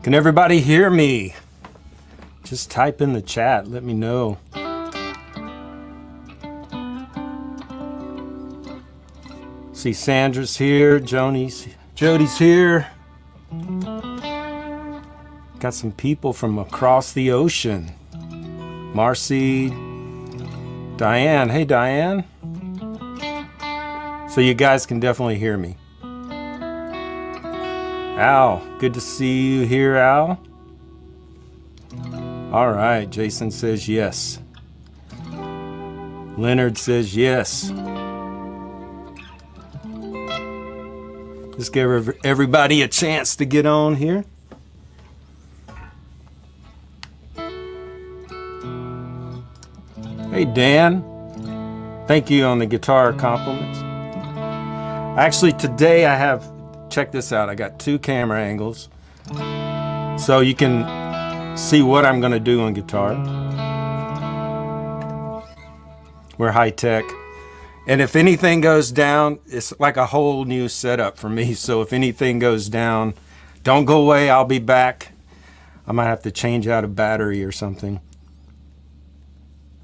Can everybody hear me? Just type in the chat, let me know. See, Sandra's here, Jody's here. Got some people from across the ocean. Marcy, Diane. Hey, Diane. So you guys can definitely hear me. Al, good to see you here, Al. All right, Jason says yes. Leonard says yes. Let's give everybody a chance to get on here. Hey, Dan. Thank you on the guitar compliments. Actually, today I have, check this out, I got 2 camera angles. So you can see what I'm going to do on guitar. We're high tech. And if anything goes down, it's like a whole new setup for me. So if anything goes down, don't go away, I'll be back. I might have to change out a battery or something.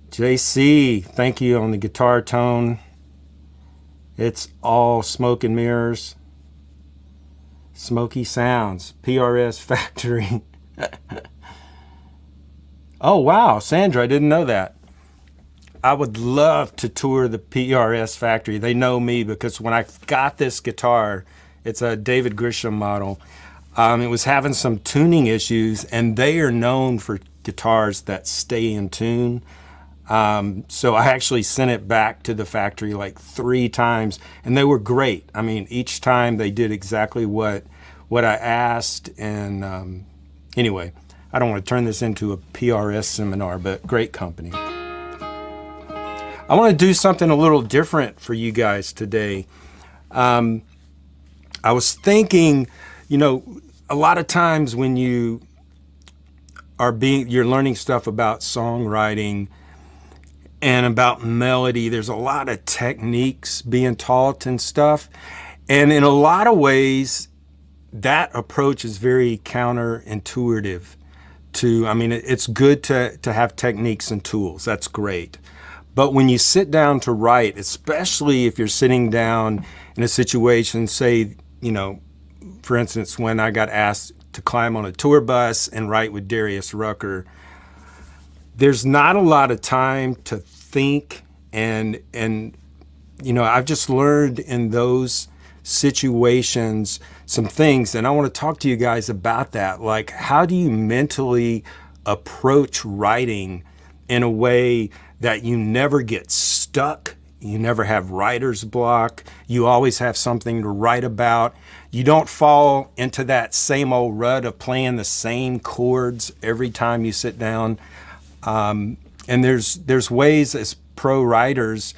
JC, thank you on the guitar tone. It's all smoke and mirrors. Smoky sounds, PRS factory. Oh wow, Sandra, I didn't know that. I would love to tour the PRS factory. They know me because when I got this guitar, it's a David Grisham model. It was having some tuning issues, and they are known for guitars that stay in tune. So I actually sent it back to the factory like 3 times, and they were great. I mean, each time they did exactly what I asked. And anyway, I don't want to turn this into a PRS seminar, but great company. I want to do something a little different for you guys today. I was thinking, you know, a lot of times when you're learning stuff about songwriting and about melody, there's a lot of techniques being taught and stuff. And in a lot of ways, that approach is very counterintuitive to, I mean, it's good to have techniques and tools. That's great. But when you sit down to write, especially if you're sitting down in a situation, say, you know, for instance, when I got asked to climb on a tour bus and write with Darius Rucker, there's not a lot of time to think, and you know, I've just learned in those situations some things, and I want to talk to you guys about that. Like, how do you mentally approach writing in a way that you never get stuck, you never have writer's block, you always have something to write about, you don't fall into that same old rut of playing the same chords every time you sit down. And there's ways as pro writers,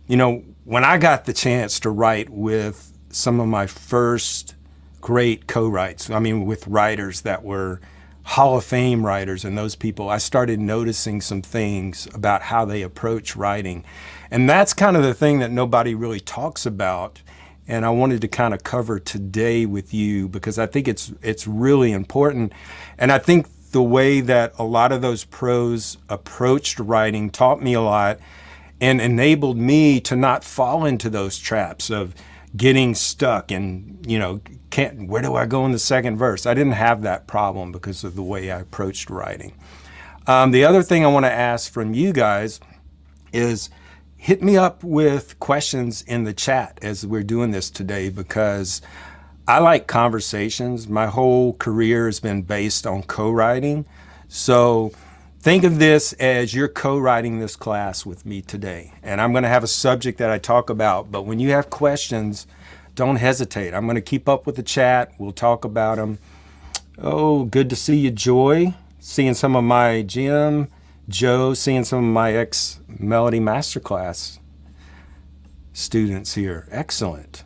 you know, when I got the chance to write with some of my first great co-writes, I mean, with writers that were Hall of Fame writers and those people, I started noticing some things about how they approach writing. And that's kind of the thing that nobody really talks about. And I wanted to kind of cover today with you because I think it's really important. And I think the way that a lot of those pros approached writing taught me a lot and enabled me to not fall into those traps of getting stuck and, you know, where do I go in the second verse? I didn't have that problem because of the way I approached writing. The other thing I want to ask from you guys is hit me up with questions in the chat as we're doing this today, because I like conversations. My whole career has been based on co-writing. So think of this as you're co-writing this class with me today. And I'm going to have a subject that I talk about, but when you have questions, don't hesitate. I'm going to keep up with the chat. We'll talk about them. Oh, good to see you, Joy. Seeing some of my Jim, Joe, seeing some of my ex-Melody Masterclass students here. Excellent.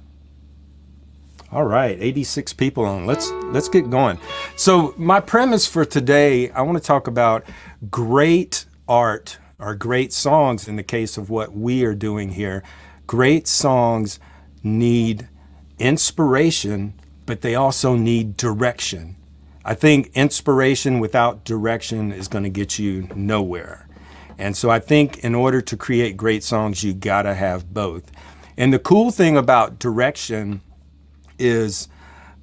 All right, 86 people on. Let's get going. So my premise for today, I want to talk about great art, or great songs in the case of what we are doing here. Great songs need inspiration, but they also need direction. I think inspiration without direction is going to get you nowhere. And so I think in order to create great songs, you got to have both. And the cool thing about direction is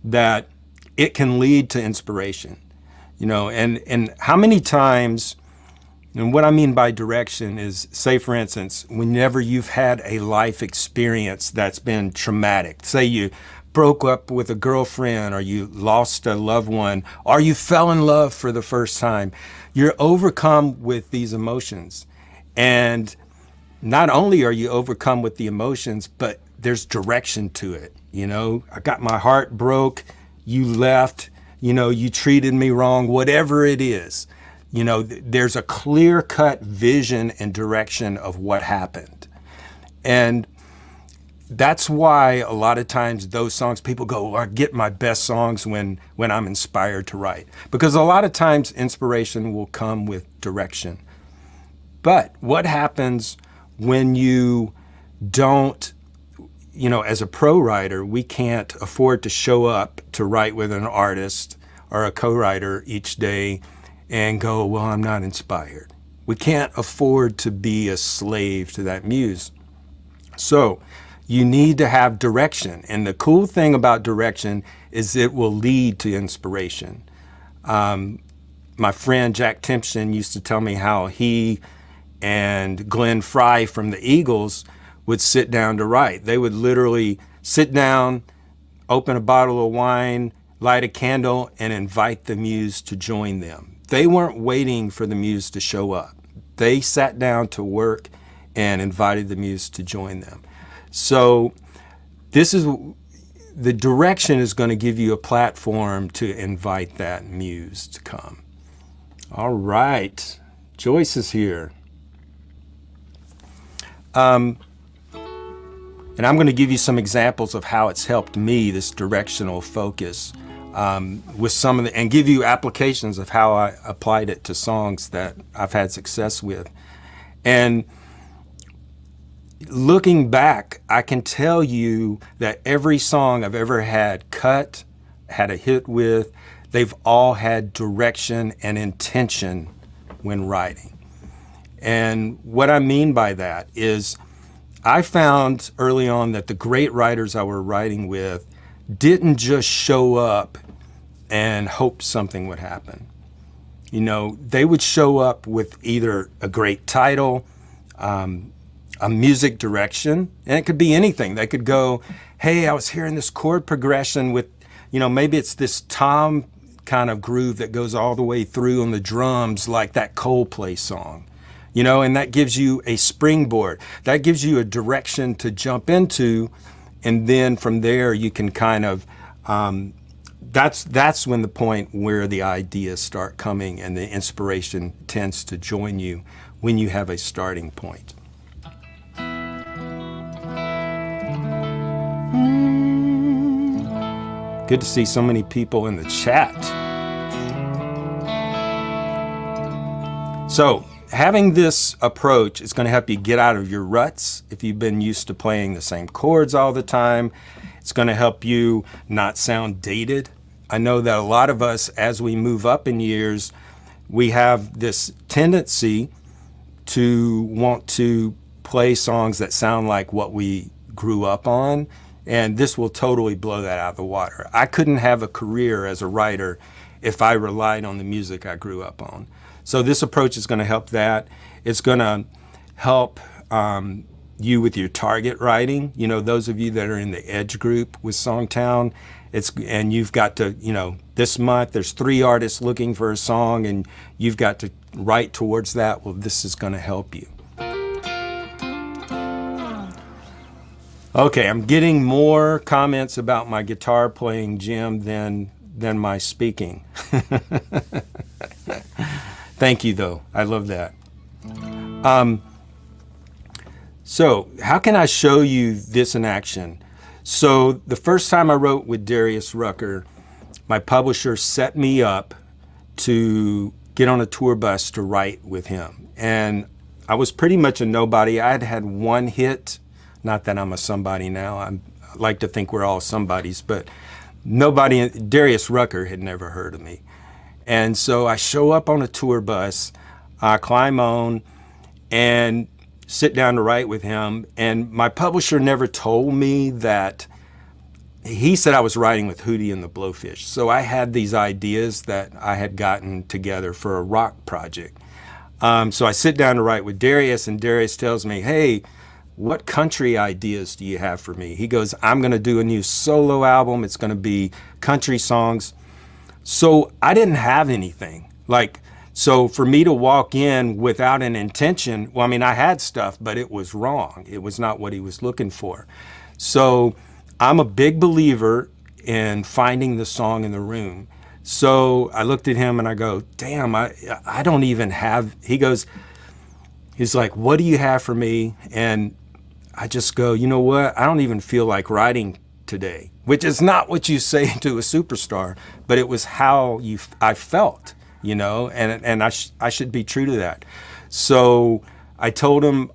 that it can lead to inspiration, and how many times, and what I mean by direction is, say for instance, whenever you've had a life experience that's been traumatic, say you broke up with a girlfriend, or you lost a loved one, or you fell in love for the first time, you're overcome with these emotions. And not only are you overcome with the emotions, but there's direction to it. I got my heart broke, you left, you treated me wrong, whatever it is. There's a clear-cut vision and direction of what happened. And that's why a lot of times those songs, people go, I get my best songs when I'm inspired to write. Because a lot of times inspiration will come with direction. But what happens when you don't, as a pro writer, we can't afford to show up to write with an artist or a co-writer each day and go, well, I'm not inspired. We can't afford to be a slave to that muse. So you need to have direction. And the cool thing about direction is it will lead to inspiration. My friend Jack Timpson used to tell me how he and Glenn Frey from the Eagles would sit down to write. They would literally sit down, open a bottle of wine, light a candle, and invite the muse to join them. They weren't waiting for the muse to show up. They sat down to work and invited the muse to join them. So the direction is going to give you a platform to invite that muse to come. All right, Joyce is here. And I'm going to give you some examples of how it's helped me, this directional focus, with some of and give you applications of how I applied it to songs that I've had success with. And looking back, I can tell you that every song I've ever had a hit with, they've all had direction and intention when writing. And what I mean by that is I found early on that the great writers I were writing with didn't just show up and hope something would happen. They would show up with either a great title, a music direction, and it could be anything. They could go, hey, I was hearing this chord progression with, maybe it's this tom kind of groove that goes all the way through on the drums, like that Coldplay song. And that gives you a springboard. That gives you a direction to jump into, and then from there you can kind of, that's when the point where the ideas start coming and the inspiration tends to join you when you have a starting point. Good to see so many people in the chat. So, having this approach is going to help you get out of your ruts. If you've been used to playing the same chords all the time, it's going to help you not sound dated. I know that a lot of us, as we move up in years, we have this tendency to want to play songs that sound like what we grew up on, and this will totally blow that out of the water. I couldn't have a career as a writer if I relied on the music I grew up on. So this approach is going to help that. It's going to help you with your target writing. Those of you that are in the Edge group with SongTown, and you've got to, this month there's 3 artists looking for a song, and you've got to write towards that. Well, this is going to help you. Okay, I'm getting more comments about my guitar playing, Jim, than my speaking. Thank you, though. I love that. So how can I show you this in action? So the first time I wrote with Darius Rucker, my publisher set me up to get on a tour bus to write with him. And I was pretty much a nobody. I had had one hit. Not that I'm a somebody now. I like to think we're all somebodies, but nobody, Darius Rucker had never heard of me. And so I show up on a tour bus, I climb on and sit down to write with him. And my publisher never told me that. He said I was writing with Hootie and the Blowfish. So I had these ideas that I had gotten together for a rock project. So I sit down to write with Darius, and Darius tells me, hey, what country ideas do you have for me? He goes, I'm going to do a new solo album. It's going to be country songs. So I didn't have anything. So for me to walk in without an intention, well, I mean, I had stuff, but it was wrong. It was not what he was looking for. So I'm a big believer in finding the song in the room. So I looked at him and I go, damn, I don't even have, he's like, what do you have for me? And I just go, you know what? I don't even feel like writing today, which is not what you say to a superstar, but it was how I felt, and I should be true to that. So I told him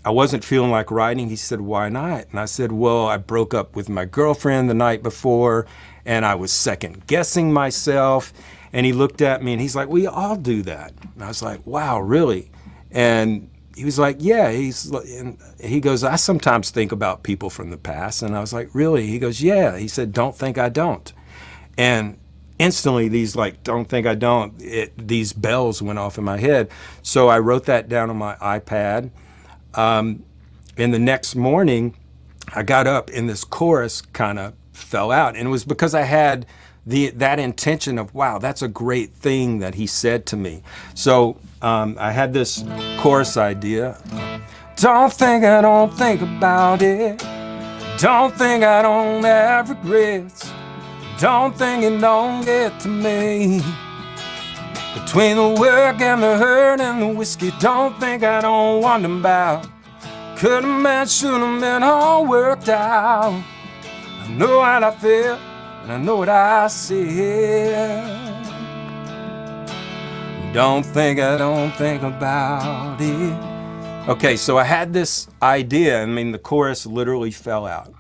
I wasn't feeling like writing. He said, why not? And I said, well, I broke up with my girlfriend the night before and I was second guessing myself. And he looked at me and he's like, we all do that. And I was like, wow, really? And he was like, yeah. And he goes, I sometimes think about people from the past. And I was like, really? He goes, yeah. He said, don't think I don't. And instantly these don't think I don't, these bells went off in my head. So I wrote that down on my iPad. And the next morning I got up and this chorus kind of fell out. And it was because I had that intention of, wow, that's a great thing that he said to me. So I had this chorus idea. Don't think I don't think about it. Don't think I don't have regrets. Don't think it don't get to me. Between the work and the hurt and the whiskey, don't think I don't wonder about. Could've been, should've been all worked out. I know how I feel, and I know what I said. Don't think I don't think about it. Okay, so I had this idea. I mean, the chorus literally fell out.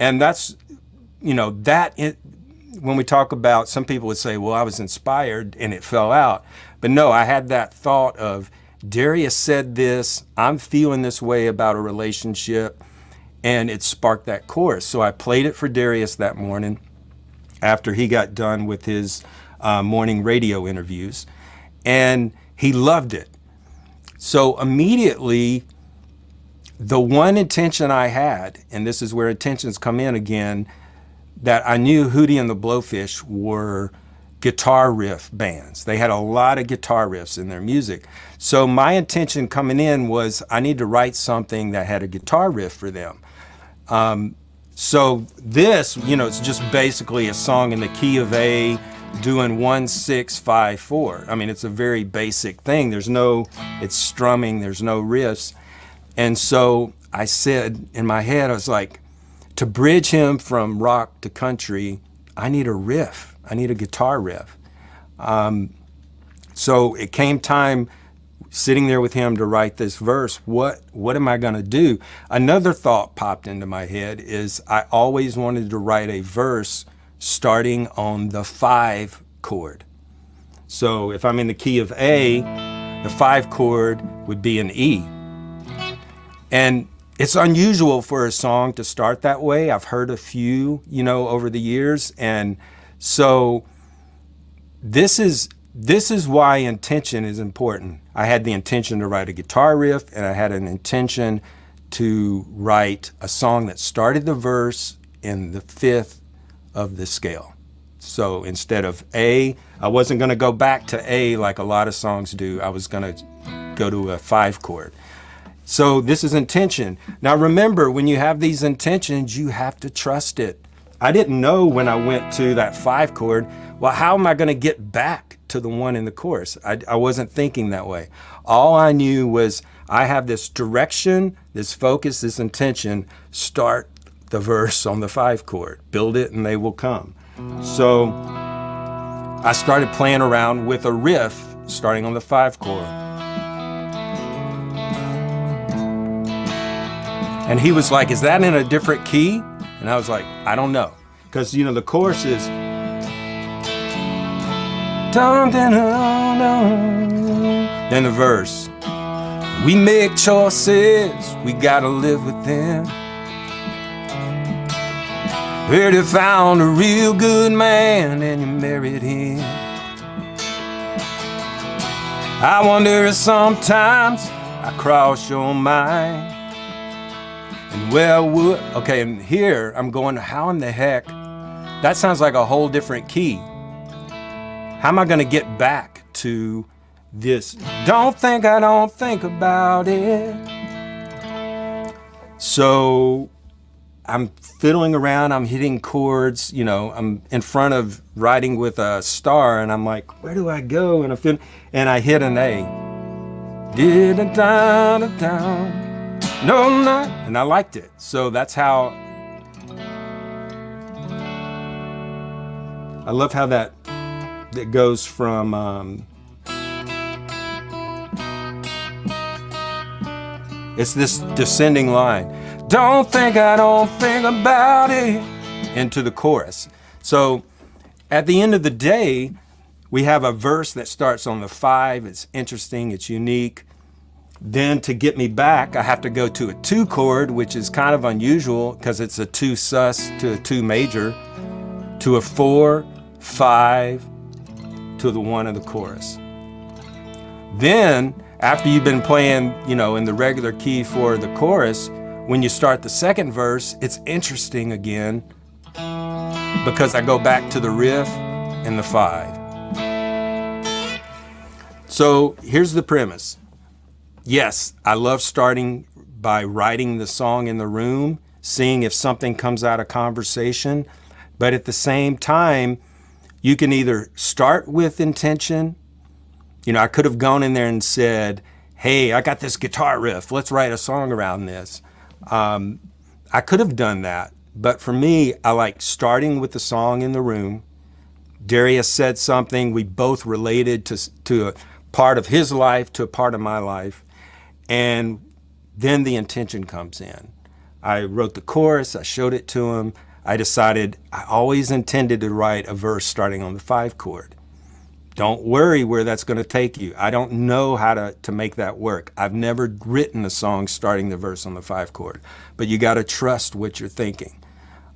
And that's, when we talk about, some people would say, well, I was inspired and it fell out. But no, I had that thought of, Darius said this, I'm feeling this way about a relationship, and it sparked that chorus. So I played it for Darius that morning after he got done with his morning radio interviews, and he loved it. So immediately, the one intention I had, and this is where intentions come in again, that I knew Hootie and the Blowfish were guitar riff bands. They had a lot of guitar riffs in their music. So my intention coming in was I need to write something that had a guitar riff for them. So this, it's just basically a song in the key of A doing 1, 6, 5, 4. I mean, it's a very basic thing. It's strumming, there's no riffs. And so I said in my head, I was like, to bridge him from rock to country, I need a riff. I need a guitar riff. So it came time sitting there with him to write this verse. What am I gonna do? Another thought popped into my head is I always wanted to write a verse starting on the 5 chord. So if I'm in the key of A, the 5 chord would be an E. And it's unusual for a song to start that way. I've heard a few, over the years. And so this is why intention is important. I had the intention to write a guitar riff, and I had an intention to write a song that started the verse in the 5th of the scale. So instead of A, I wasn't gonna go back to A like a lot of songs do. I was gonna go to a 5 chord. So this is intention. Now remember, when you have these intentions, you have to trust it. I didn't know when I went to that 5 chord, well, how am I gonna get back to the 1 in the chorus? I wasn't thinking that way. All I knew was I have this direction, this focus, this intention, start the verse on the 5 chord, build it and they will come. So I started playing around with a riff starting on the 5 chord. And he was like, is that in a different key? And I was like, I don't know. Because, the chorus is, Then the verse. We make choices, we gotta live with them. Heard you found a real good man and you married him. I wonder if sometimes I cross your mind. And well, okay, and here I'm going, how in the heck? That sounds like a whole different key. How am I gonna get back to this? Don't think I don't think about it. So I'm fiddling around, I'm hitting chords, you know, I'm in front of writing with a star, and I'm like, where do I go? And I hit an A. No, not. And I liked it. So that's how, I love how that goes from, it's this descending line. Don't think I don't think about it, into the chorus. So at the end of the day, we have a verse that starts on the 5. It's interesting, it's unique. Then to get me back, I have to go to a 2 chord, which is kind of unusual because it's a 2 sus to a 2 major, to a 4, 5, to the 1 of the chorus. Then after you've been playing, you know, in the regular key for the chorus, when you start the second verse, it's interesting again because I go back to the riff and the 5. So here's the premise. Yes, I love starting by writing the song in the room, seeing if something comes out of conversation, but at the same time, you can either start with intention. You know, I could have gone in there and said, hey, I got this guitar riff, let's write a song around this. I could have done that, but for me, I like starting with the song in the room. Darius said something, we both related to a part of his life, to a part of my life, and then the intention comes in. I wrote the chorus, I showed it to him, I decided I always intended to write a verse starting on the 5 chord. Don't worry where that's going to take you. I don't know how to make that work. I've never written a song starting the verse on the 5 chord, but you got to trust what you're thinking.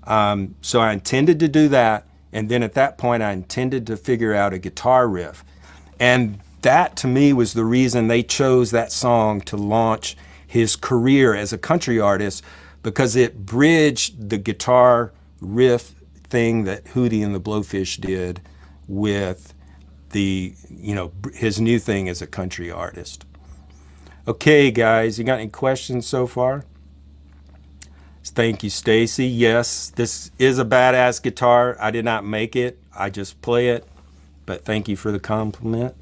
So I intended to do that, and then at that point I intended to figure out a guitar riff. And that to me was the reason they chose that song to launch his career as a country artist, because it bridged the guitar riff thing that Hootie and the Blowfish did with the, you know, his new thing as a country artist. Okay, guys, you got any questions so far? Thank you, Stacy. Yes, this is a badass guitar. I did not make it. I just play it, but thank you for the compliment.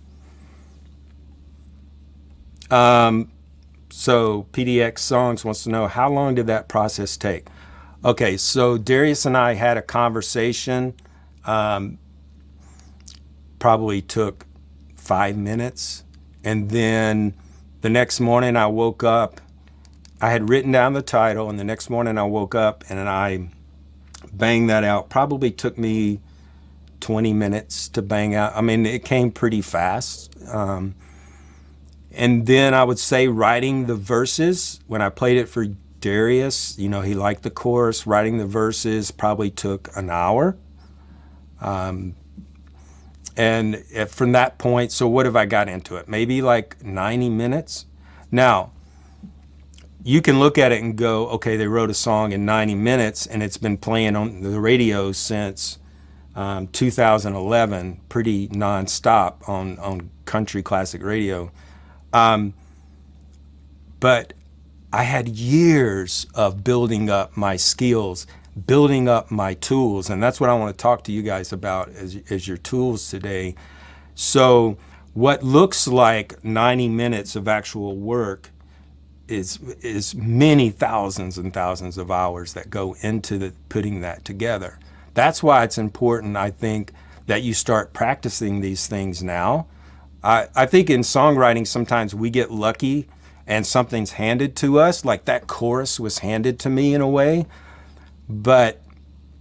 So PDX Songs wants to know, how long did that process take? Okay, so Darius and I had a conversation, probably took 5 minutes. And then the next morning I woke up, I had written down the title, and the next morning I woke up and I banged that out. Probably took me 20 minutes to bang out. I mean, it came pretty fast. And then I would say writing the verses, when I played it for Darius, you know, he liked the chorus. Writing the verses probably took an hour. And from that point, so what have I got into it? Maybe like 90 minutes. Now, you can look at it and go, okay, they wrote a song in 90 minutes and it's been playing on the radio since 2011, pretty nonstop on country classic radio. But I had years of building up my skills, building up my tools, and that's what I want to talk to you guys about as your tools today. So what looks like 90 minutes of actual work is many thousands and thousands of hours that go into putting that together. That's why it's important, I think, that you start practicing these things now. I think in songwriting, sometimes we get lucky and something's handed to us, like that chorus was handed to me in a way. But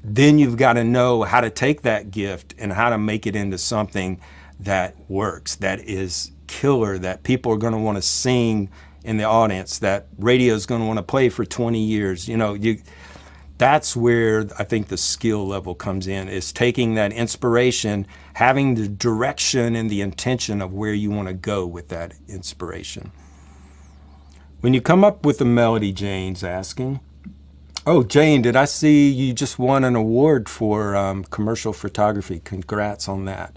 then you've got to know how to take that gift and how to make it into something that works, that is killer, that people are going to want to sing in the audience, that radio is going to want to play for 20 years. That's where I think the skill level comes in, is taking that inspiration, having the direction and the intention of where you want to go with that inspiration. When you come up with a melody, Jane's asking. Oh, Jane, did I see you just won an award for commercial photography? Congrats on that.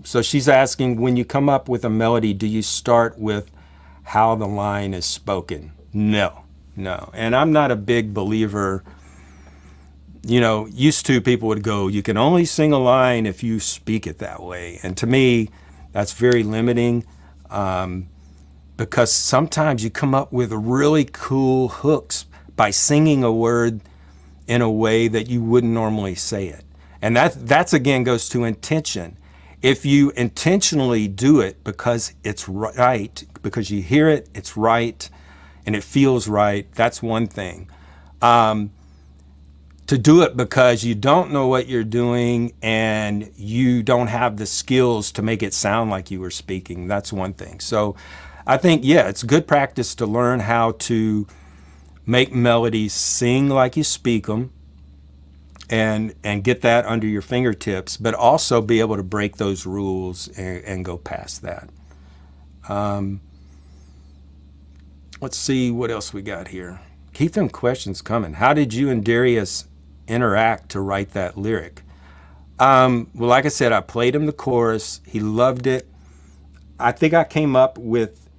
So she's asking, when you come up with a melody, do you start with how the line is spoken? No. And I'm not a big believer. Used to, people would go, you can only sing a line if you speak it that way. And to me, that's very limiting, because sometimes you come up with really cool hooks by singing a word in a way that you wouldn't normally say it. And that's again goes to intention. If you intentionally do it because it's right, because you hear it, it's right, and it feels right, that's one thing. To do it because you don't know what you're doing and you don't have the skills to make it sound like you were speaking, that's one thing. So I think, yeah, it's good practice to learn how to make melodies sing like you speak them, and get that under your fingertips, but also be able to break those rules and go past that. Let's see what else we got here. Keep them questions coming. How did you and Darius interact to write that lyric? Well, like I said, I played him the chorus. He loved it. I think I came up with,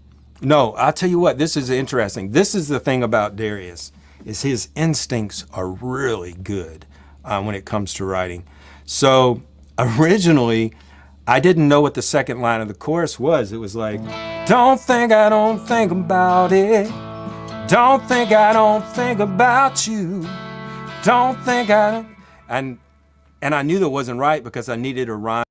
no, I'll tell you what, this is interesting. This is the thing about Darius, is his instincts are really good when it comes to writing. So originally, I didn't know what the second line of the chorus was. It was like, don't think I don't think about it. Don't think I don't think about you. Don't think I don't. And I knew that wasn't right because I needed a rhyme.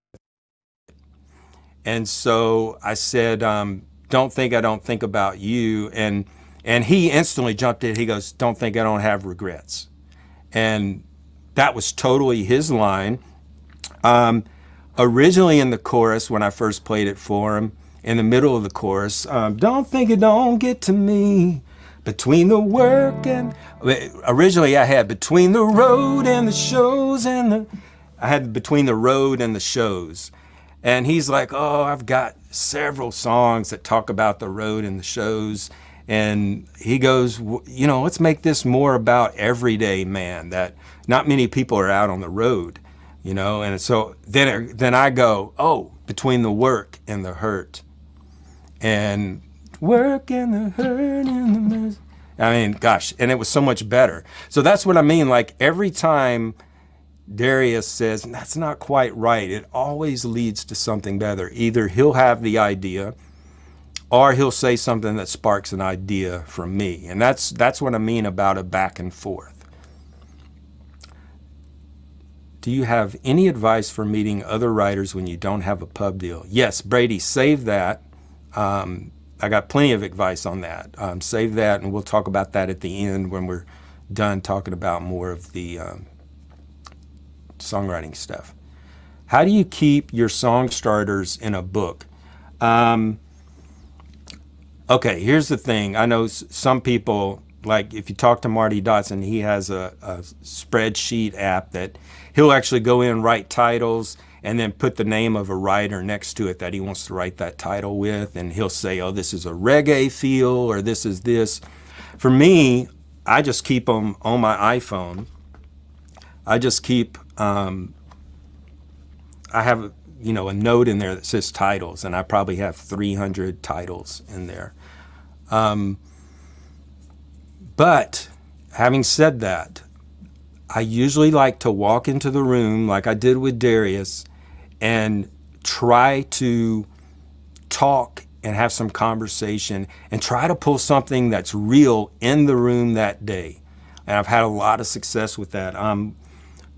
And so I said, don't think I don't think about you. And he instantly jumped in. He goes, don't think I don't have regrets. And that was totally his line. Originally in the chorus, when I first played it for him, in the middle of the chorus, don't think it don't get to me. Between the work and, originally I had between the road and the shows I had between the road and the shows. And he's like, oh, I've got several songs that talk about the road and the shows. And he goes, let's make this more about everyday man, that not many people are out on the road, And so then I go, oh, between the work and the hurt. And work and the hurt and the mess. I mean, gosh, and it was so much better. So that's what I mean. Like every time Darius says, that's not quite right, it always leads to something better. Either he'll have the idea or he'll say something that sparks an idea from me. And that's what I mean about a back and forth. Do you have any advice for meeting other writers when you don't have a pub deal? Yes, Brady, save that. I got plenty of advice on that. Save that, and we'll talk about that at the end when we're done talking about more of the songwriting stuff. How do you keep your song starters in a book? Okay, here's the thing. I know some people, like if you talk to Marty Dotson, he has a spreadsheet app that he'll actually go in and write titles and then put the name of a writer next to it that he wants to write that title with. And he'll say, oh, this is a reggae feel, or this is this. For me, I just keep them on my iPhone. I just keep, I have a note in there that says titles, and I probably have 300 titles in there. But having said that, I usually like to walk into the room like I did with Darius and try to talk and have some conversation and try to pull something that's real in the room that day. And I've had a lot of success with that.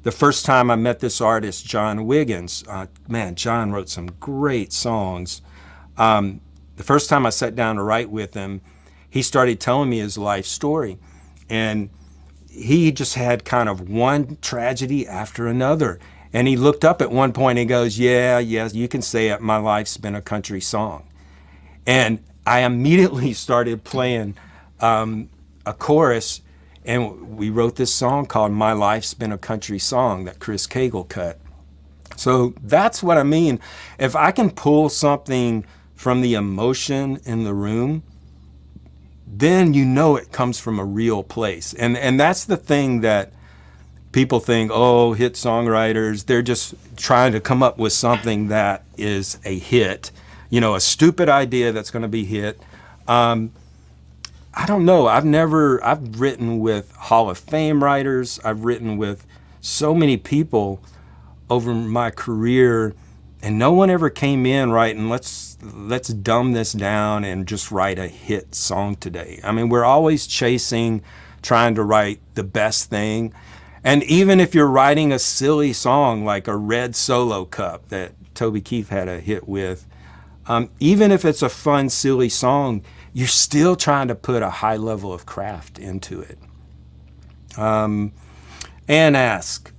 The first time I met this artist, John Wiggins, man, John wrote some great songs. The first time I sat down to write with him, he started telling me his life story. And he just had kind of one tragedy after another. And he looked up at one point and he goes, yeah, you can say it. My life's been a country song. And I immediately started playing a chorus, and we wrote this song called My Life's Been a Country Song that Chris Cagle cut. So that's what I mean. If I can pull something from the emotion in the room, then you know it comes from a real place. And that's the thing that people think, oh, hit songwriters, they're just trying to come up with something that is a hit, a stupid idea that's going to be hit. I don't know. I've written with Hall of Fame writers. I've written with so many people over my career, and no one ever came in writing, let's dumb this down and just write a hit song today. I mean, we're always trying to write the best thing. And even if you're writing a silly song like a Red Solo Cup that Toby Keith had a hit with, even if it's a fun, silly song, you're still trying to put a high level of craft into it. Ann asks,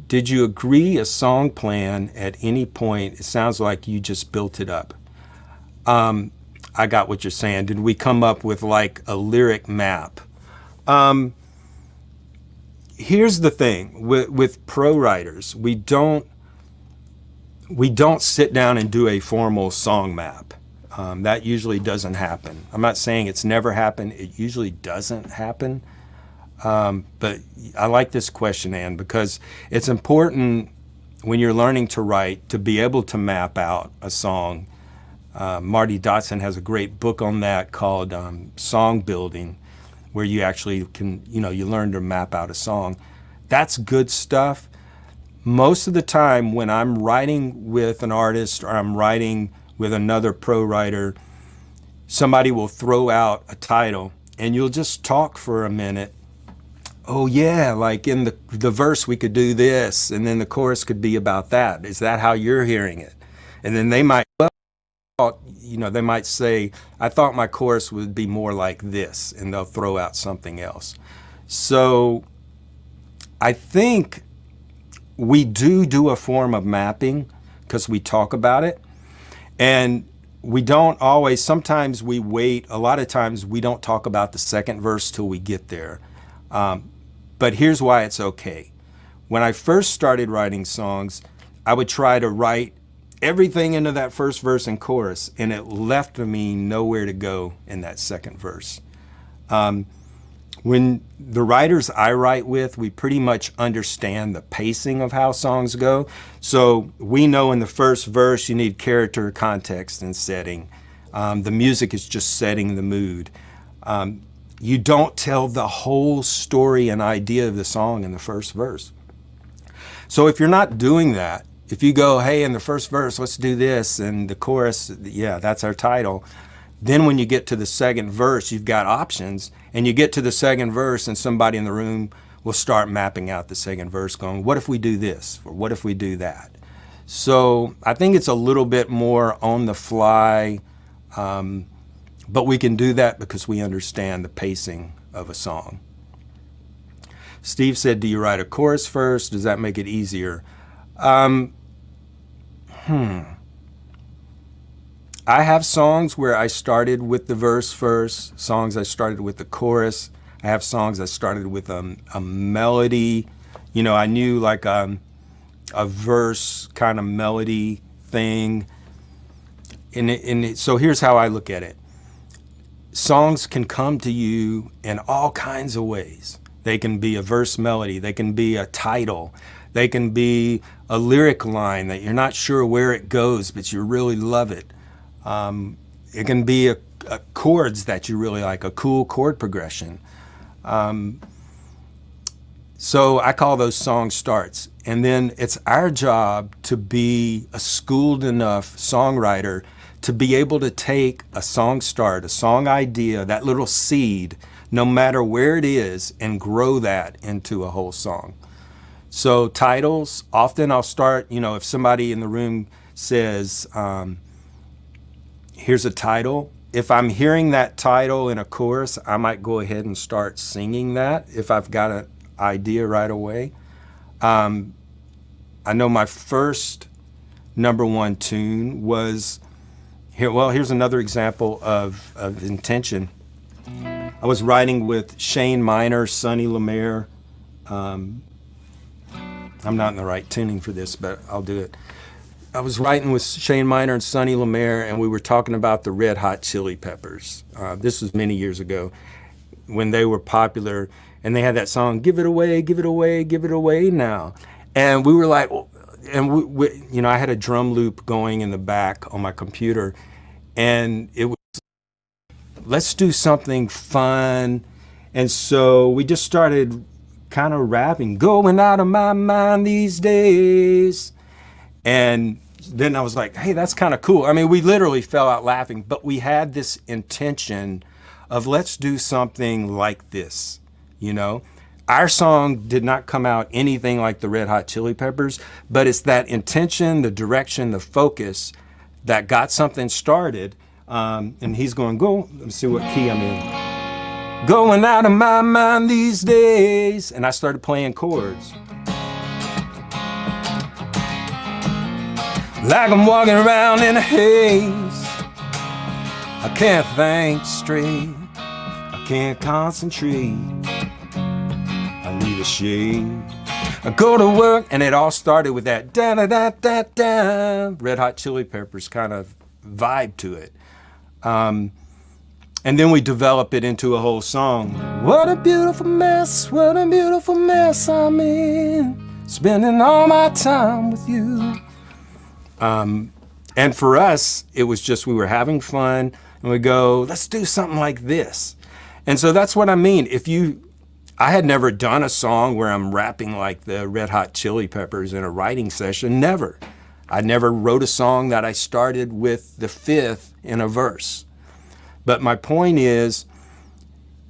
did you agree a song plan at any point? It sounds like you just built it up. I got what you're saying. Did we come up with like a lyric map? Here's the thing with pro writers, we don't sit down and do a formal song map. That usually doesn't happen. I'm not saying it's never happened. It usually doesn't happen. But I like this question, Ann, because it's important when you're learning to write to be able to map out a song. Marty Dotson has a great book on that called Song Building, where you actually can, you learn to map out a song. That's good stuff. Most of the time when I'm writing with an artist or I'm writing with another pro writer, somebody will throw out a title and you'll just talk for a minute. Oh yeah, like in the verse we could do this, and then the chorus could be about that. Is that how you're hearing it? And then they might, they might say, I thought my chorus would be more like this, and they'll throw out something else. So I think we do a form of mapping because we talk about it. And we don't always, sometimes we wait, a lot of times we don't talk about the second verse till we get there. But here's why it's okay. When I first started writing songs, I would try to write everything into that first verse and chorus, and it left me nowhere to go in that second verse. When the writers I write with, we pretty much understand the pacing of how songs go. So we know in the first verse you need character, context, and setting. The music is just setting the mood. You don't tell the whole story and idea of the song in the first verse. So if you're not doing that, if you go, hey, in the first verse, let's do this, and the chorus, yeah, that's our title. Then when you get to the second verse, you've got options, and you get to the second verse and somebody in the room will start mapping out the second verse going, what if we do this? Or what if we do that? So I think it's a little bit more on the fly, but we can do that because we understand the pacing of a song. Steve said, do you write a chorus first? Does that make it easier? I have songs where I started with the verse first, songs I started with the chorus. I have songs I started with a melody. I knew like a verse kind of melody thing. So here's how I look at it. Songs can come to you in all kinds of ways. They can be a verse melody. They can be a title. They can be a lyric line that you're not sure where it goes, but you really love it. It can be a chords that you really like, a cool chord progression. So I call those song starts. And then it's our job to be a schooled enough songwriter to be able to take a song start, a song idea, that little seed, no matter where it is, and grow that into a whole song. So titles, often I'll start, if somebody in the room says, here's a title. If I'm hearing that title in a chorus, I might go ahead and start singing that if I've got an idea right away. I know my first #1 tune was here. Well, here's another example of intention. I was writing with Shane Miner, Sonny Lemire. I'm not in the right tuning for this, but I'll do it. I was writing with Shane Miner and Sonny Lemire, and we were talking about the Red Hot Chili Peppers. This was many years ago when they were popular, and they had that song, "Give It Away, Give It Away, Give It Away Now." And we were like, and we you know, I had a drum loop going in the back on my computer, and it was, let's do something fun. And so we just started kind of rapping, "Going out of my mind these days." And then I was like, hey, that's kind of cool. I mean, we literally fell out laughing, but we had this intention of let's do something like this, you know? Our song did not come out anything like the Red Hot Chili Peppers, but it's that intention, the direction, the focus that got something started. And he's going, go, let me see what key I'm in. "Going out of my mind these days." And I started playing chords. "Like I'm walking around in a haze. I can't think straight. I can't concentrate. I need a shade. I go to work," and it all started with that da-da-da-da-da, Red Hot Chili Peppers kind of vibe to it. And then we develop it into a whole song. What a beautiful mess I'm in, spending all my time with you. And for us, it was just, we were having fun, and we go, let's do something like this. And so that's what I mean. I had never done a song where I'm rapping like the Red Hot Chili Peppers in a writing session, never. I never wrote a song that I started with the fifth in a verse. But my point is,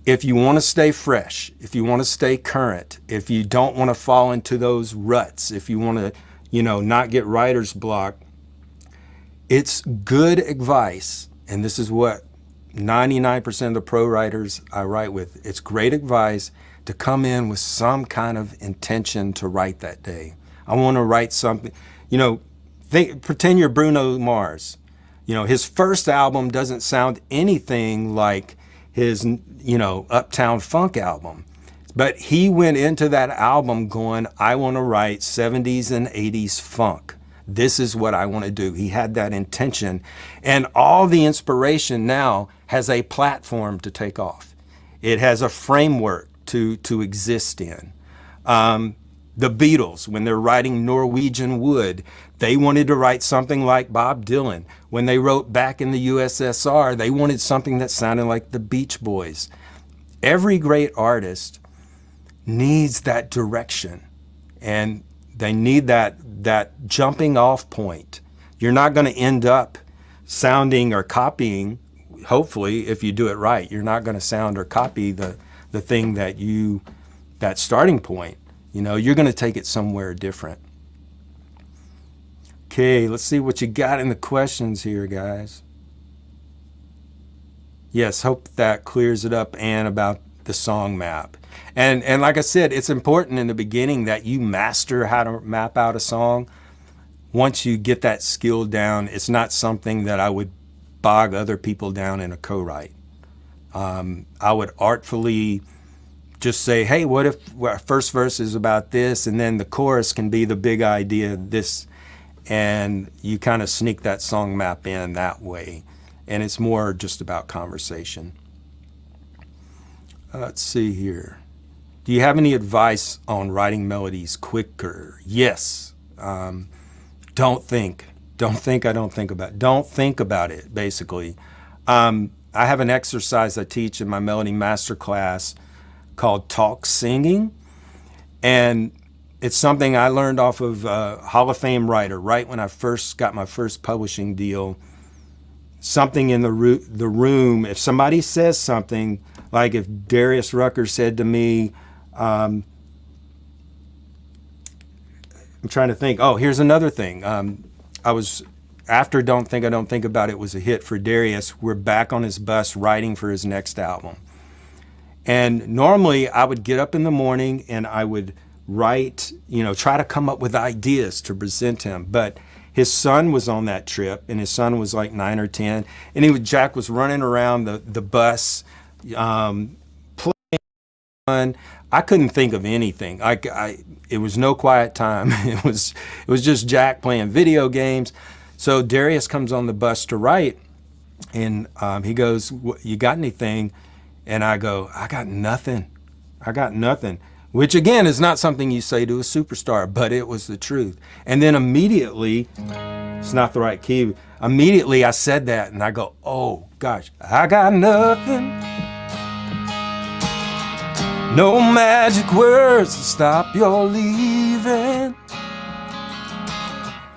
if you want to stay fresh, if you want to stay current, if you don't want to fall into those ruts, if you want to, you know, not get writer's block, it's good advice, and this is what 99% of the pro writers I write with, it's great advice to come in with some kind of intention to write that day. I want to write something, you know, pretend you're Bruno Mars. You know, his first album doesn't sound anything like his, you know, Uptown Funk album. But he went into that album going, I want to write 70s and 80s funk. This is what I want to do. He had that intention. And all the inspiration now has a platform to take off. It has a framework to exist in. The Beatles, when they're writing Norwegian Wood, they wanted to write something like Bob Dylan. When they wrote Back in the USSR, they wanted something that sounded like the Beach Boys. Every great artist needs that direction, and they need that jumping off point. You're not going to end up sounding or copying, hopefully, if you do it right. You're not going to sound or copy the thing that starting point. You know, you're going to take it somewhere different. Okay, let's see what you got in the questions here, guys. Yes, hope that clears it up, and about the song map. And like I said, it's important in the beginning that you master how to map out a song. Once you get that skill down, it's not something that I would bog other people down in a co-write. I would artfully just say, hey, what if our first verse is about this, and then the chorus can be the big idea, this, and you kind of sneak that song map in that way. And it's more just about conversation. Let's see here. Do you have any advice on writing melodies quicker? Yes. Don't think about it, basically. I have an exercise I teach in my melody masterclass called talk singing. And it's something I learned off of a Hall of Fame writer right when I first got my first publishing deal. Something in the room, if somebody says something, like if Darius Rucker said to me, I'm trying to think, oh, here's another thing. I was, after Don't Think I Don't Think About It was a hit for Darius, we're back on his bus writing for his next album. And normally I would get up in the morning and I would write, try to come up with ideas to present him. But his son was on that trip, and his son was like 9 or 10, and Jack was running around the bus, playing. I couldn't think of anything. It was no quiet time. It was just Jack playing video games. So Darius comes on the bus to write, and he goes, "You got anything?" And I go, "I got nothing. I got nothing." Which again is not something you say to a superstar, but it was the truth. And then immediately, it's not the right key. Immediately I said that, and I go, "Oh gosh, I got nothing. No magic words to stop your leaving."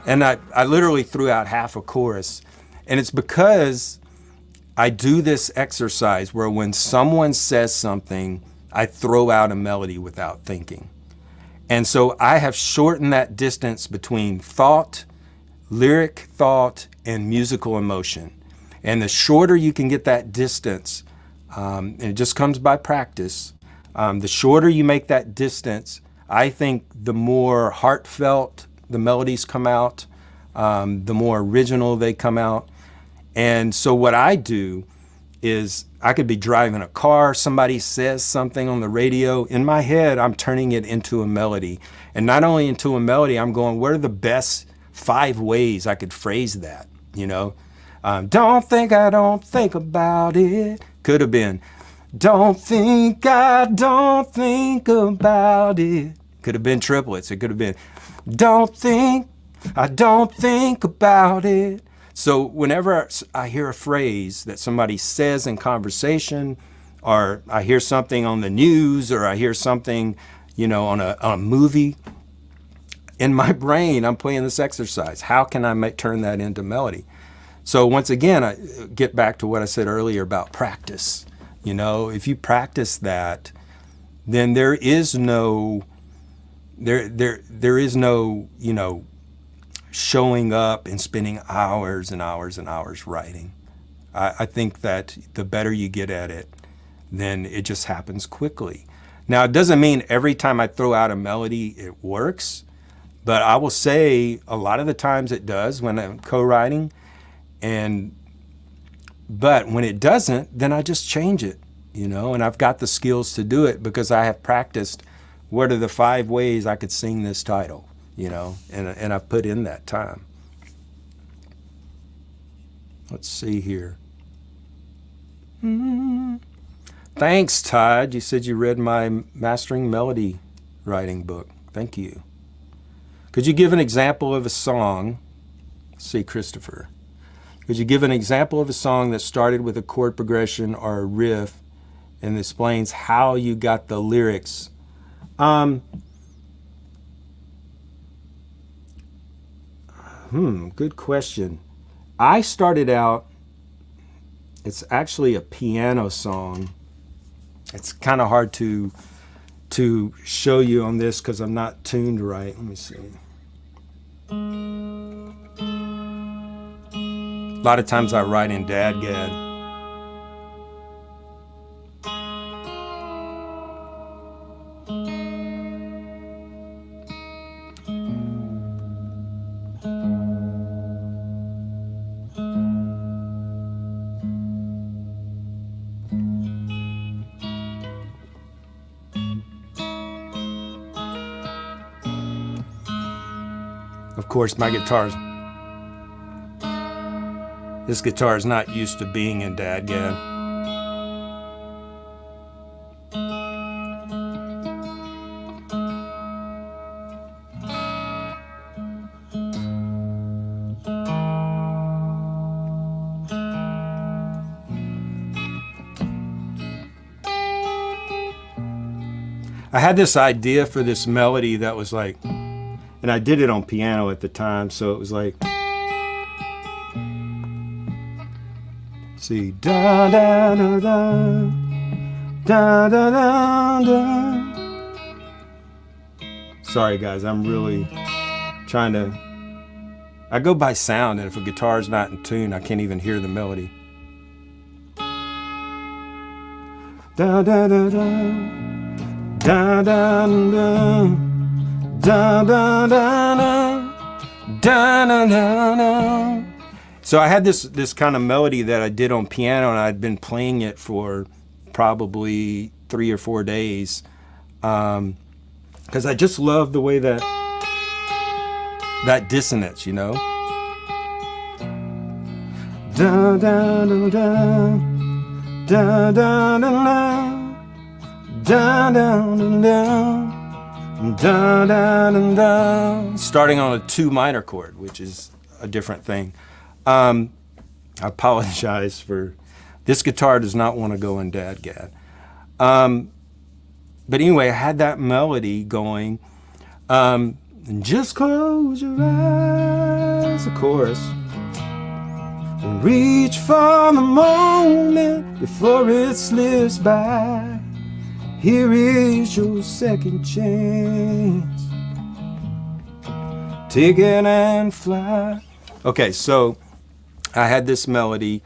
And I literally threw out half a chorus. And it's because I do this exercise where when someone says something, I throw out a melody without thinking. And so I have shortened that distance between thought, lyric thought, and musical emotion. And the shorter you can get that distance, and it just comes by practice, the shorter you make that distance, I think the more heartfelt the melodies come out, the more original they come out. And so what I do is I could be driving a car, somebody says something on the radio, in my head I'm turning it into a melody. And not only into a melody, I'm going, what are the best 5 ways I could phrase that, Don't think I don't think about it. Could have been, don't think I don't think about it. Could have been triplets. It could have been, don't think I don't think about it. So whenever I hear a phrase that somebody says in conversation, or I hear something on the news, or I hear something, on a movie, in my brain, I'm playing this exercise. How can I turn that into melody? So once again, I get back to what I said earlier about practice. If you practice that, then there is no, showing up and spending hours and hours and hours writing. I think that the better you get at it, then it just happens quickly. Now, it doesn't mean every time I throw out a melody, it works, but I will say a lot of the times it does when I'm co-writing. But when it doesn't, then I just change it, and I've got the skills to do it because I have practiced what are the 5 ways I could sing this title. And I've put in that time. Let's see here. Thanks, Todd. You said you read my Mastering Melody writing book. Thank you. Could you give an example of a song? Let's see, Christopher. Could you give an example of a song that started with a chord progression or a riff and explains how you got the lyrics? Good question. I started out, it's actually a piano song. It's kind of hard to show you on this because I'm not tuned right. Let me see. A lot of times I write in dadgad. Of course, my this guitar is not used to being in dadgad. I had this idea for this melody that was like, and I did it on piano at the time, so it was like, see, da da da da, da da da da. Sorry guys, I'm really trying to, I go by sound, and if a guitar's not in tune, I can't even hear the melody. Da da da da, da da da. Da da da da da da da da. So I had this kind of melody that I did on piano, and I'd been playing it for probably 3 or 4 days, because I just love the way that dissonance, you know. Da da da da da da da da da da. Da, da, da, da. Starting on a 2 minor chord, which is a different thing. I apologize for this guitar does not want to go in dadgad. But anyway, I had that melody going. And just close your eyes, of course, and reach for the moment before it slips by. Here is your second chance. Take it and fly. Okay, so I had this melody,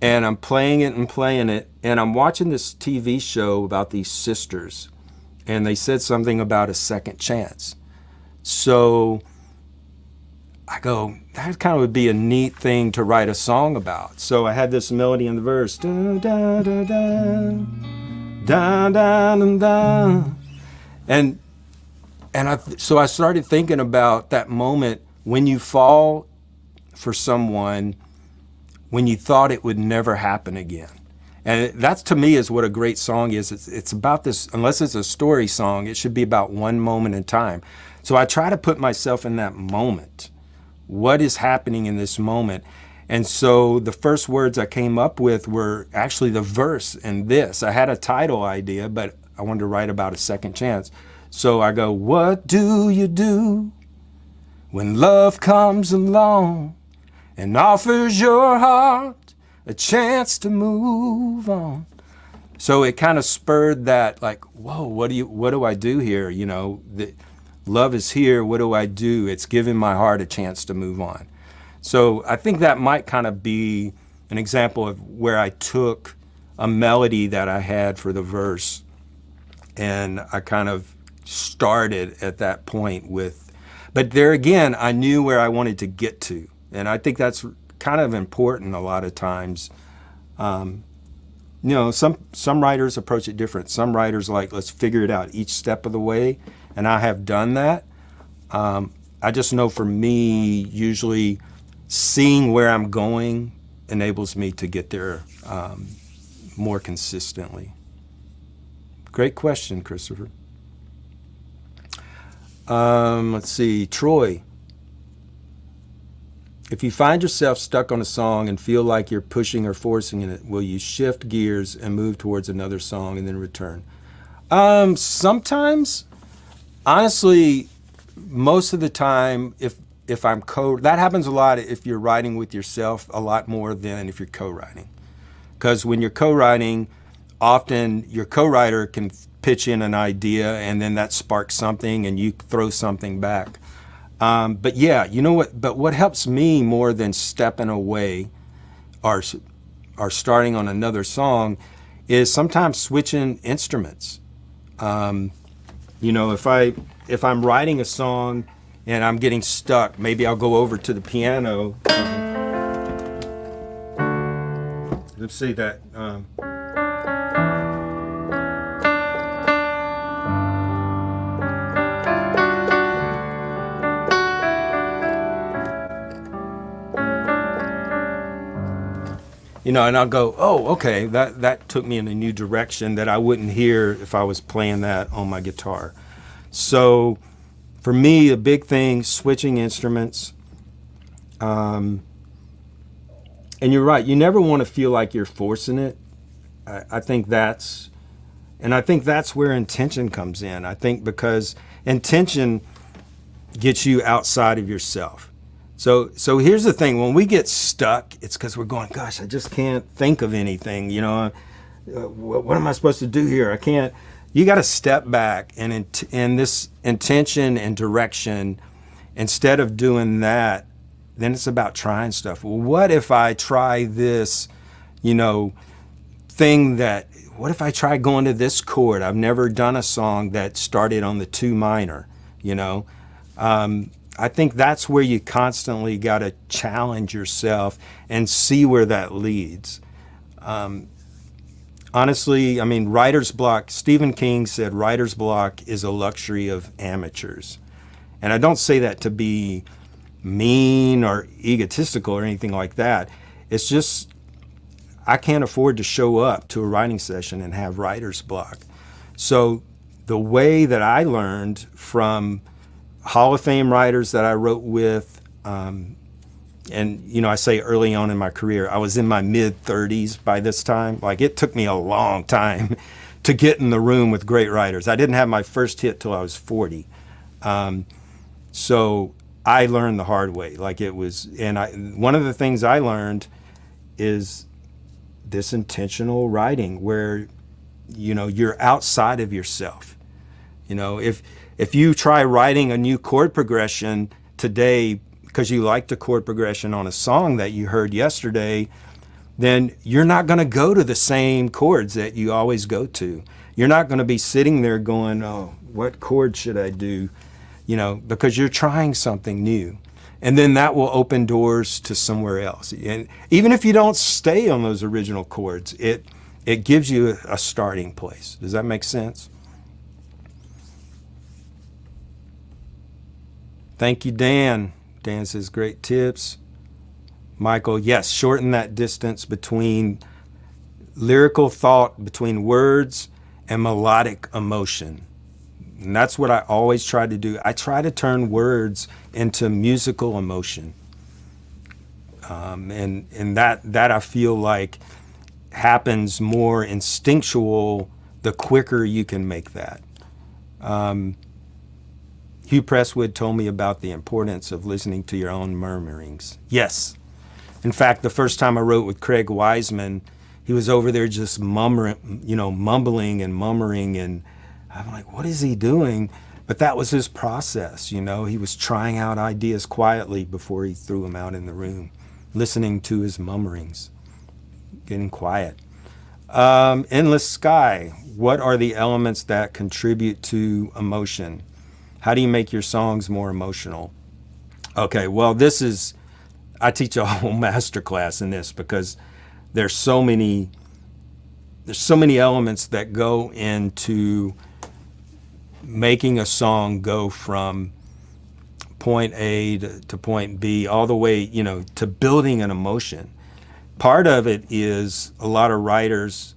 and I'm playing it, and I'm watching this TV show about these sisters, and they said something about a second chance. So I go, that kind of would be a neat thing to write a song about. So I had this melody in the verse. Da, da, da, da. Da, da, da, da. So I started thinking about that moment when you fall for someone when you thought it would never happen again. And that's, to me, is what a great song is. It's about this, unless it's a story song, it should be about one moment in time. So I try to put myself in that moment. What is happening in this moment? And so the first words I came up with were actually the verse in this. I had a title idea, but I wanted to write about a second chance. So I go, what do you do when love comes along and offers your heart a chance to move on? So it kind of spurred that, like, whoa, what do I do here? You know, love is here. What do I do? It's giving my heart a chance to move on. So I think that might kind of be an example of where I took a melody that I had for the verse, and I kind of started at that point with, but there again, I knew where I wanted to get to. And I think that's kind of important a lot of times. You know, some writers approach it different. Some writers like, let's figure it out each step of the way, and I have done that. I just know for me, usually seeing where I'm going enables me to get there more consistently. Great question, Christopher. Let's see, Troy. If you find yourself stuck on a song and feel like you're pushing or forcing it, will you shift gears and move towards another song and then return? Sometimes, honestly, most of the time, if I'm that happens a lot if you're writing with yourself, a lot more than if you're co-writing. Because when you're co-writing, often your co-writer can pitch in an idea and then that sparks something and you throw something back. But yeah, you know what? But what helps me more than stepping away or starting on another song is sometimes switching instruments. You know, if I'm writing a song and I'm getting stuck, maybe I'll go over to the piano. Let's see that. You know, and I'll go, oh, okay, that took me in a new direction that I wouldn't hear if I was playing that on my guitar. So for me, a big thing, switching instruments. And you're right, you never want to feel like you're forcing it. I think that's where intention comes in. I think because intention gets you outside of yourself. So here's the thing, when we get stuck, it's because we're going, gosh, I just can't think of anything, you know, what am I supposed to do here? I can't. You got to step back and in this intention and direction, instead of doing that, then it's about trying stuff. Well, what if I try this, you know, what if I try going to this chord? I've never done a song that started on the 2 minor. you know. I think that's where you constantly got to challenge yourself and see where that leads. Honestly, I mean, writer's block, Stephen King said writer's block is a luxury of amateurs. And I don't say that to be mean or egotistical or anything like that. It's just, I can't afford to show up to a writing session and have writer's block. So the way that I learned from Hall of Fame writers that I wrote with, and, you know, I say early on in my career, I was in my mid-30s by this time. Like, it took me a long time to get in the room with great writers. I didn't have my first hit till I was 40. So I learned the hard way. Like, it was, and one of the things I learned is this intentional writing where, you know, you're outside of yourself. You know, if you try writing a new chord progression today because you like the chord progression on a song that you heard yesterday, then you're not going to go to the same chords that you always go to. You're not going to be sitting there going, oh, what chord should I do? You know, because you're trying something new. And then that will open doors to somewhere else. And even if you don't stay on those original chords, it gives you a starting place. Does that make sense? Thank you, Dan. Dan says, great tips. Michael, yes, shorten that distance between lyrical thought, between words and melodic emotion. And that's what I always try to do. I try to turn words into musical emotion. And that I feel like happens more instinctual the quicker you can make that. Hugh Presswood told me about the importance of listening to your own murmurings. Yes. In fact, the first time I wrote with Craig Wiseman, he was over there just mumbling and murmuring, and I'm like, what is he doing? But that was his process, you know. He was trying out ideas quietly before he threw them out in the room, listening to his murmurings, getting quiet. Endless Sky, what are the elements that contribute to emotion? How do you make your songs more emotional? Okay, well, I teach a whole masterclass in this because there's so many elements that go into making a song go from point A to point B, all the way, you know, to building an emotion. Part of it is a lot of writers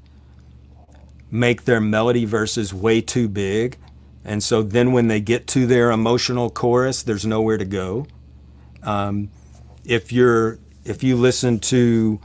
make their melody verses way too big. And so then when they get to their emotional chorus, there's nowhere to go. If you listen to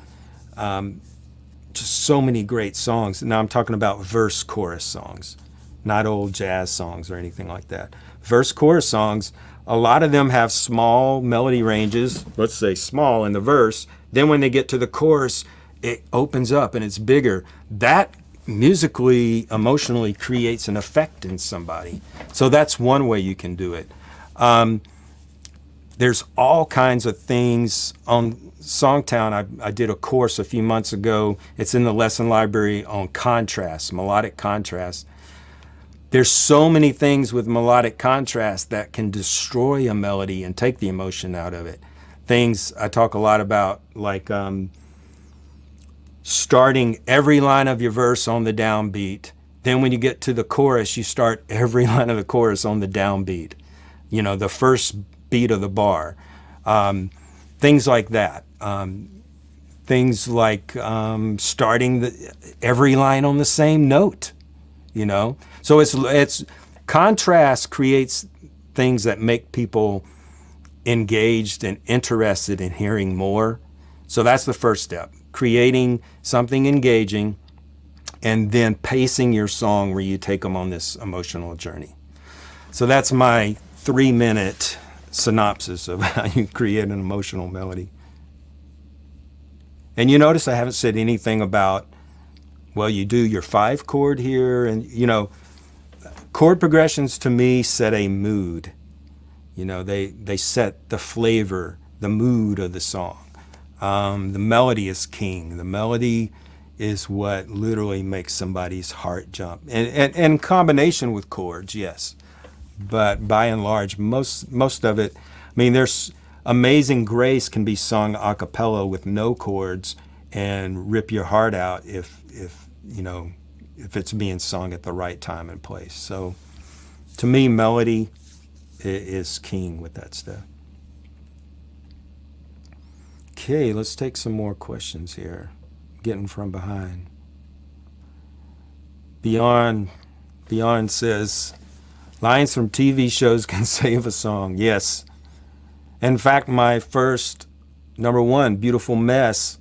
just so many great songs, now I'm talking about verse chorus songs, not old jazz songs or anything like that. Verse chorus songs, a lot of them have small melody ranges, let's say small in the verse. Then when they get to the chorus, it opens up and it's bigger. That musically, emotionally creates an effect in somebody. So that's one way you can do it. There's all kinds of things on SongTown. I did a course a few months ago. It's in the lesson library on contrast, melodic contrast. There's so many things with melodic contrast that can destroy a melody and take the emotion out of it. Things I talk a lot about, like starting every line of your verse on the downbeat. Then when you get to the chorus, you start every line of the chorus on the downbeat. You know, the first beat of the bar. Things like that. Things like starting every line on the same note. You know, so it's contrast creates things that make people engaged and interested in hearing more. So that's the first step, creating something engaging and then pacing your song where you take them on this emotional journey. So that's my 3-minute synopsis of how you create an emotional melody. And you notice I haven't said anything about, well, you do your 5 chord here, and, you know, chord progressions to me set a mood. You know, they set the flavor, the mood of the song. The melody is king. The melody is what literally makes somebody's heart jump. And in combination with chords, yes. but by and large, most of it, I mean, there's Amazing Grace can be sung a cappella with no chords and rip your heart out if it's being sung at the right time and place. So to me, melody is king with that stuff. Okay, let's take some more questions here. Getting from behind. Beyond says, lines from TV shows can save a song. Yes. In fact, my first number one, Beautiful Mess,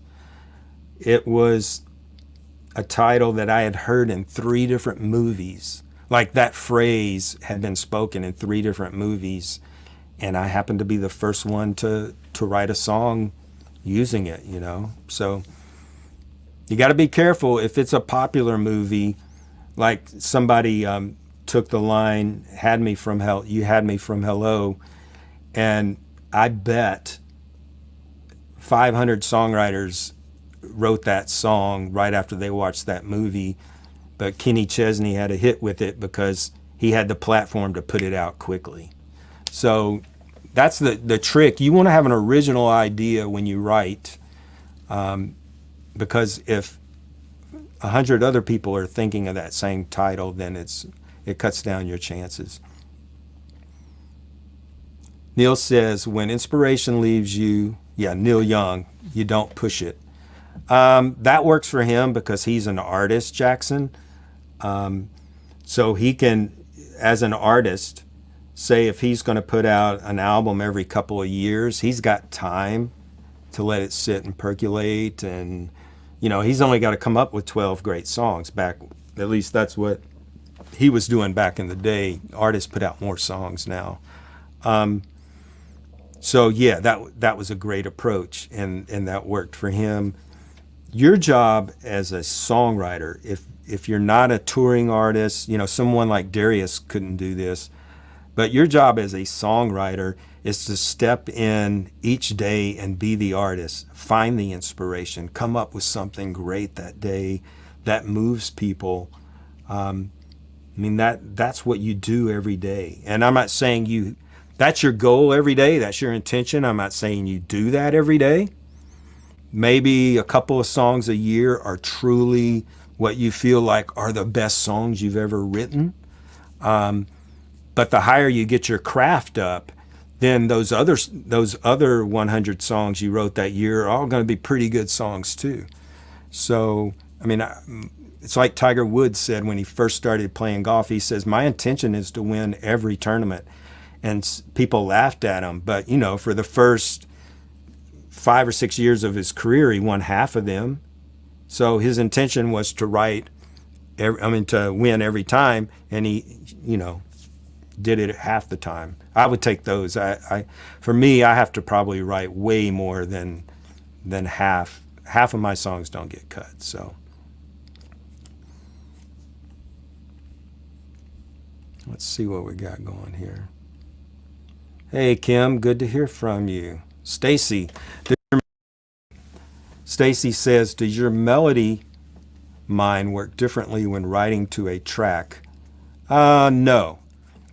it was a title that I had heard in 3 different movies. Like that phrase had been spoken in 3 different movies, and I happened to be the first one to write a song using it, So you got to be careful if it's a popular movie, like somebody took the line, you had me from hello, and I bet 500 songwriters wrote that song right after they watched that movie, but Kenny Chesney had a hit with it because he had the platform to put it out quickly. So that's the trick. You want to have an original idea when you write, because if 100 other people are thinking of that same title, then it cuts down your chances. Neil says, when inspiration leaves you, Neil Young, you don't push it. That works for him because he's an artist, Jackson. So he can, as an artist, say if he's going to put out an album every couple of years, he's got time to let it sit and percolate. And, he's only got to come up with 12 great songs back. At least that's what he was doing back in the day. Artists put out more songs now. So yeah, that was a great approach, and that worked for him. Your job as a songwriter, if you're not a touring artist, someone like Darius couldn't do this, but your job as a songwriter is to step in each day and be the artist, find the inspiration, come up with something great that day that moves people. That's what you do every day. And I'm not saying that's your goal every day, that's your intention. I'm not saying you do that every day. Maybe a couple of songs a year are truly what you feel like are the best songs you've ever written. But the higher you get your craft up, then those other 100 songs you wrote that year are all going to be pretty good songs too. So, it's like Tiger Woods said when he first started playing golf. He says, my intention is to win every tournament. And people laughed at him. But, for the first 5 or 6 years of his career, he won half of them. So his intention was to to win every time. And he, did it half the time. I would take those. For me, I have to probably write way more than half. Half of my songs don't get cut. So let's see what we got going here. Hey Kim, good to hear from you. Stacy says, does your melody mind work differently when writing to a track? No.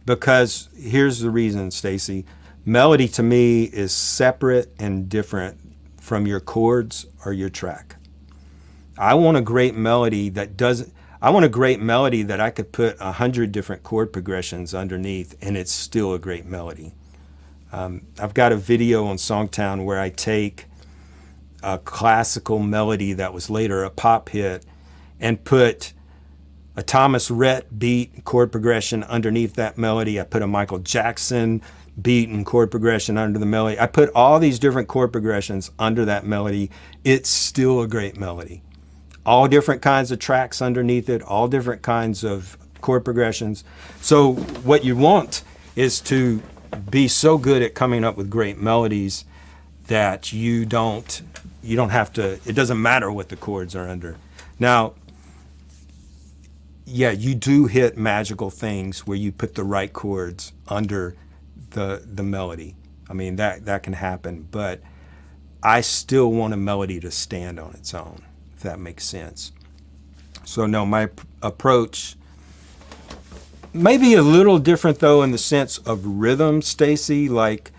Because here's the reason, Stacy. Melody to me is separate and different from your chords or your track. I want a great melody that I could put 100 different chord progressions underneath and it's still a great melody. I've got a video on SongTown where I take a classical melody that was later a pop hit and put a Thomas Rhett beat chord progression underneath that melody. I put a Michael Jackson beat and chord progression under the melody. I put all these different chord progressions under that melody. It's still a great melody. All different kinds of tracks underneath it, all different kinds of chord progressions. So what you want is to be so good at coming up with great melodies that you don't have to, it doesn't matter what the chords are under. Now, yeah, you do hit magical things where you put the right chords under the melody. That can happen, but I still want a melody to stand on its own, if that makes sense. So no, my approach maybe a little different though in the sense of rhythm, Stacy. Like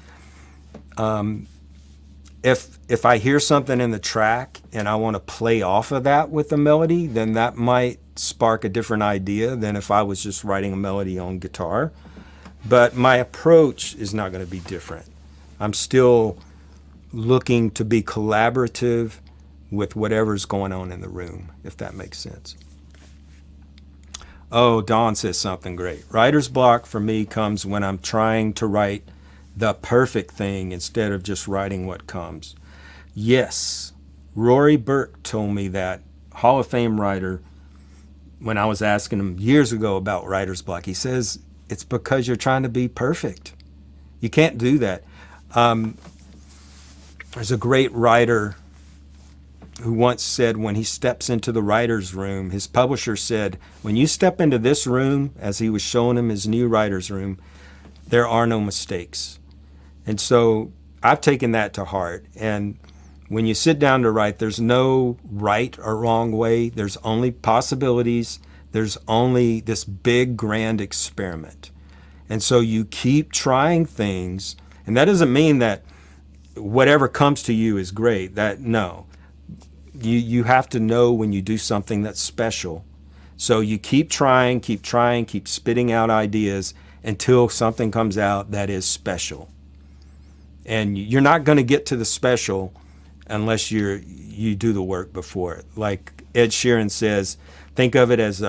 if I hear something in the track and I want to play off of that with a melody, then that might spark a different idea than if I was just writing a melody on guitar. But my approach is not going to be different. I'm still looking to be collaborative with whatever's going on in the room, if that makes sense. Oh, Dawn says something great. Writer's block for me comes when I'm trying to write the perfect thing instead of just writing what comes. Yes, Rory Burke told me that, Hall of Fame writer, when I was asking him years ago about writer's block. He says, it's because you're trying to be perfect. You can't do that. There's a great writer who once said when he steps into the writer's room, his publisher said, when you step into this room, as he was showing him his new writer's room, there are no mistakes. And so I've taken that to heart. And when you sit down to write, there's no right or wrong way. There's only possibilities. There's only this big, grand experiment. And so you keep trying things. And that doesn't mean that whatever comes to you is great. No. You have to know when you do something that's special. So you keep trying, keep spitting out ideas until something comes out that is special. And you're not going to get to the special unless you do the work before it. Like Ed Sheeran says, think of it as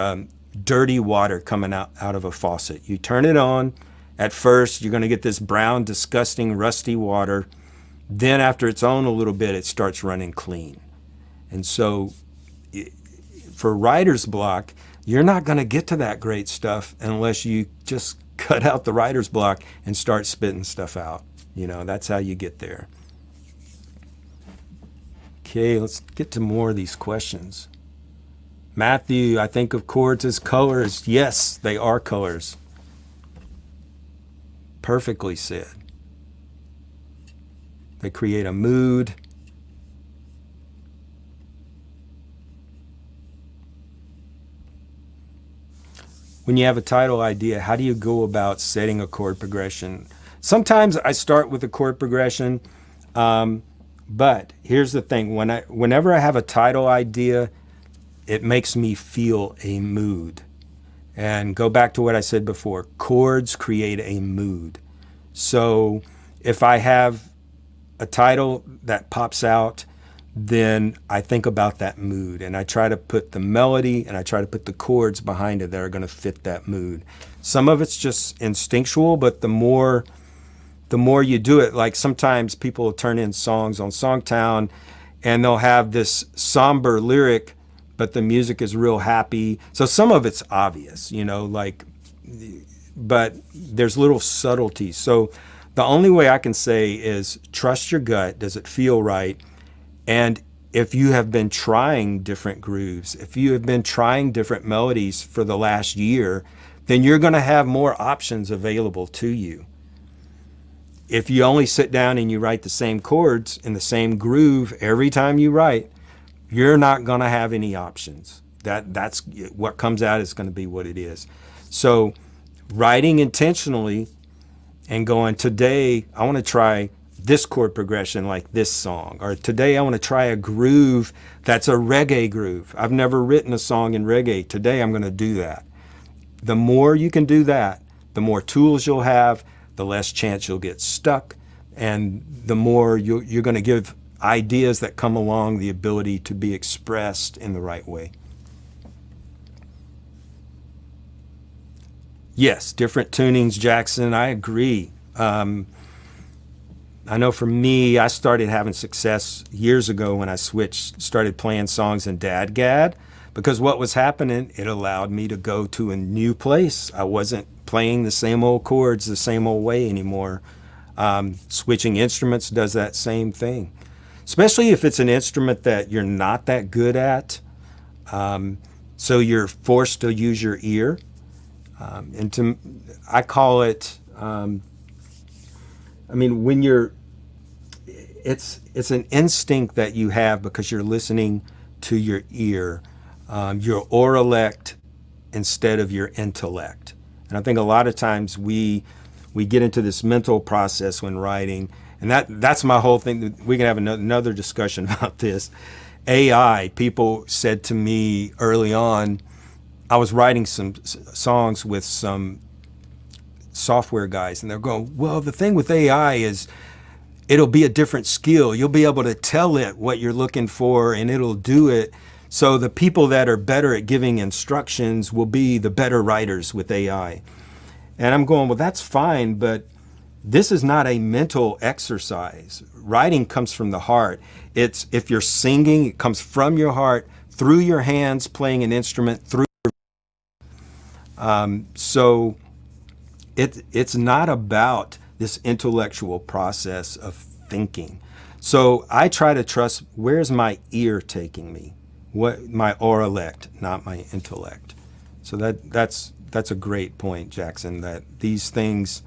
dirty water coming out of a faucet. You turn it on. At first, you're going to get this brown, disgusting, rusty water. Then after it's on a little bit, it starts running clean. And so for writer's block, you're not going to get to that great stuff unless you just cut out the writer's block and start spitting stuff out. That's how you get there. Okay, let's get to more of these questions. Matthew, I think of chords as colors. Yes, they are colors. Perfectly said. They create a mood. When you have a title idea, how do you go about setting a chord progression? Sometimes I start with a chord progression, but here's the thing. Whenever I have a title idea, it makes me feel a mood. And go back to what I said before, chords create a mood. So if I have a title that pops out, then I think about that mood and I try to put the melody and I try to put the chords behind it that are going to fit that mood. Some of it's just instinctual, but the more you do it, like sometimes people will turn in songs on SongTown and they'll have this somber lyric, but the music is real happy. So some of it's obvious, but there's little subtleties. So the only way I can say is trust your gut. Does it feel right? And if you have been trying different grooves, if you have been trying different melodies for the last year, then you're going to have more options available to you. If you only sit down and you write the same chords in the same groove every time you write, you're not going to have any options. That's what comes out is going to be what it is. So writing intentionally and going, today I want to try this chord progression like this song, or today I want to try a groove that's a reggae groove. I've never written a song in reggae. Today I'm going to do that. The more you can do that, the more tools you'll have, the less chance you'll get stuck, and the more you're going to give ideas that come along the ability to be expressed in the right way. Yes, different tunings, Jackson. I agree. I know for me, I started having success years ago when I started playing songs in DADGAD, because what was happening, it allowed me to go to a new place. I wasn't playing the same old chords the same old way anymore. Switching instruments does that same thing, especially if it's an instrument that you're not that good at. So you're forced to use your ear. I call it, when it's an instinct that you have because you're listening to your ear, your auralect instead of your intellect. And I think a lot of times we get into this mental process when writing, and that's my whole thing. We can have another discussion about this. AI, people said to me early on, I was writing some songs with some software guys, and they're going, well, the thing with AI is it'll be a different skill. You'll be able to tell it what you're looking for, and it'll do it. So the people that are better at giving instructions will be the better writers with AI. And I'm going, well, that's fine, but this is not a mental exercise. Writing comes from the heart. It's, if you're singing, it comes from your heart, through your hands, playing an instrument, through so it's not about this intellectual process of thinking. So I try to trust, where's my ear taking me? What, my auralect, not my intellect. So that's a great point, Jackson, that these things,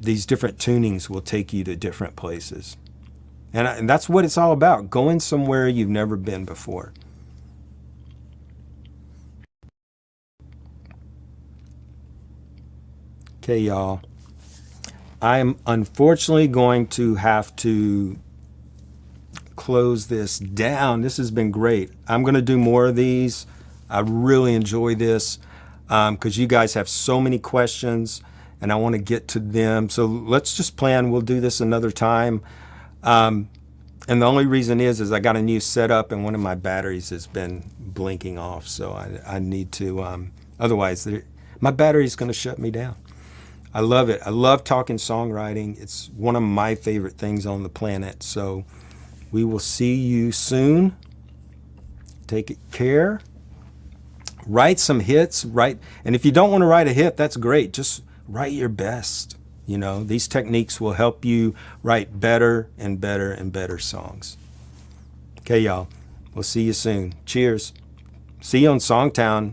these different tunings will take you to different places. And that's what it's all about, going somewhere you've never been before. Okay, y'all. I'm unfortunately going to have to close this down. This has been great. I'm going to do more of these. I really enjoy this because you guys have so many questions and I want to get to them. So let's just plan. We'll do this another time. And the only reason is I got a new setup and one of my batteries has been blinking off. So I need to, otherwise my battery's going to shut me down. I love it. I love talking songwriting. It's one of my favorite things on the planet. So we will see you soon. Take care. Write some hits. And if you don't want to write a hit, that's great. Just write your best. You know, these techniques will help you write better and better and better songs. Okay, y'all. We'll see you soon. Cheers. See you on SongTown.